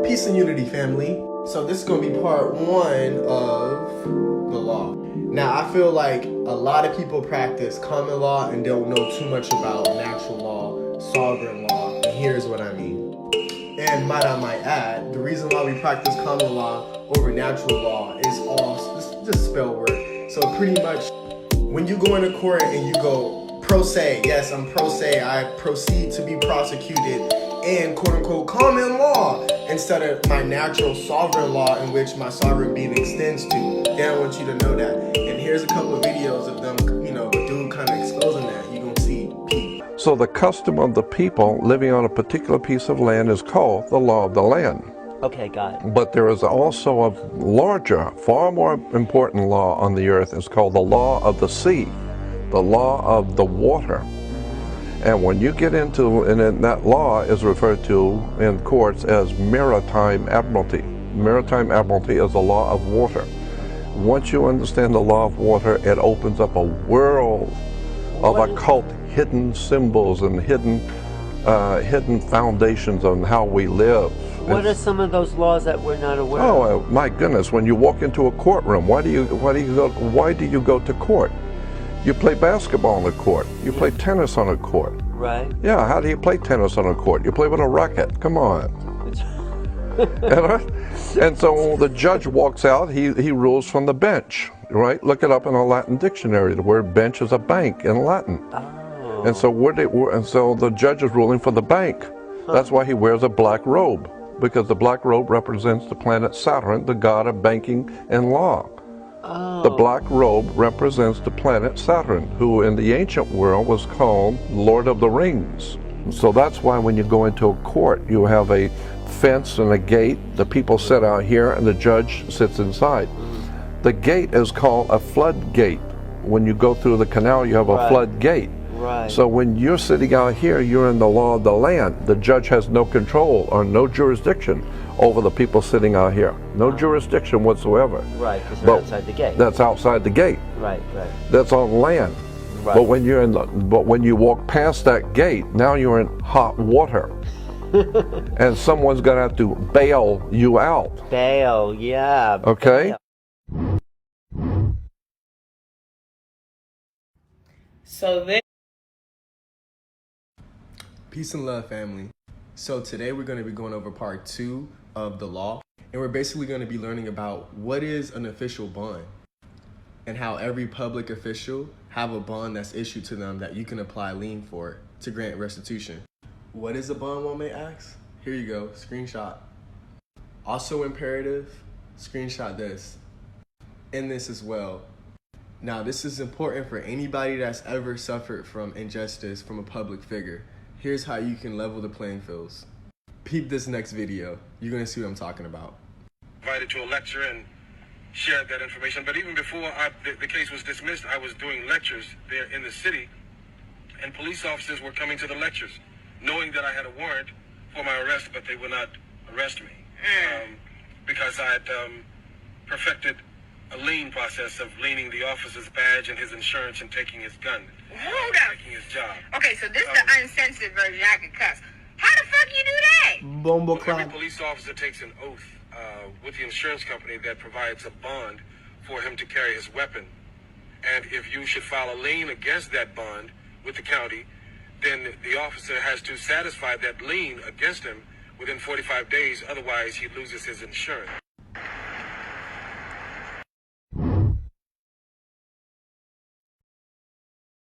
Peace and unity, family. So this is going to be part one of the law. Now, I feel like a lot of people practice common law and don't know too much about natural law, sovereign law, and here's what I mean. And I might add, the reason why we practice common law over natural law is all just spell work. So pretty much, when you go into court and you go pro se, yes, I'm pro se, I proceed to be prosecuted in quote-unquote common law instead of my natural sovereign law in which my sovereign being extends to. They don't want you to know that. And here's a couple of videos of them, the dude kind of exposing that. You're going to see Pete. So the custom of the people living on a particular piece of land is called the law of the land. Okay, got it. But there is also a larger, far more important law on the earth. It's called the law of the sea, the law of the water. And when you get into, and that law is referred to in courts as maritime admiralty. Maritime admiralty is the law of water. Once you understand the law of water, it opens up a world of occult hidden symbols and hidden foundations on how we live. What are some of those laws that we're not aware of? Oh my goodness! When you walk into a courtroom, why do you go to court? You play basketball on the court. You play tennis on a court. Right. Yeah, how do you play tennis on a court? You play with a racket. Come on. And so the judge walks out, he rules from the bench, right? Look it up in a Latin dictionary. The word bench is a bank in Latin. Oh. And so the judge is ruling for the bank. That's why he wears a black robe, because the black robe represents the planet Saturn, the god of banking and law. Oh. The black robe represents the planet Saturn, who in the ancient world was called Lord of the Rings. So that's why when you go into a court, you have a fence and a gate. The people sit out here and the judge sits inside. The gate is called a floodgate. When you go through the canal, you have a floodgate. Right. So when you're sitting out here, you're in the law of the land. The judge has no control or no jurisdiction over the people sitting out here. No jurisdiction whatsoever. Right, because they're outside the gate. That's outside the gate. Right. That's on land. Right. But when you walk past that gate, now you're in hot water. And someone's gonna have to bail you out. Bail, yeah. Okay? Bail. So this. Peace and love, family. So today we're going to be going over part two of the law, and we're basically going to be learning about what is an official bond and how every public official have a bond that's issued to them that you can apply lien for to grant restitution. What is a bond, one may ask? Here you go, screenshot. Also imperative, screenshot this and this as well. Now this is important for anybody that's ever suffered from injustice from a public figure. Here's how you can level the playing fields. Peep this next video. You're gonna see what I'm talking about. Invited to a lecture and shared that information. But even before the case was dismissed, I was doing lectures there in the city, and police officers were coming to the lectures, knowing that I had a warrant for my arrest, but they would not arrest me because I had perfected a lien process of leaning the officer's badge and his insurance and taking his gun. Hold up. Taking his job. Okay, so this is the uncensored version. I can cuss. How the fuck you do that? Bombo Every clap. police officer takes an oath with the insurance company that provides a bond for him to carry his weapon. And if you should file a lien against that bond with the county, then the officer has to satisfy that lien against him within 45 days. Otherwise, he loses his insurance.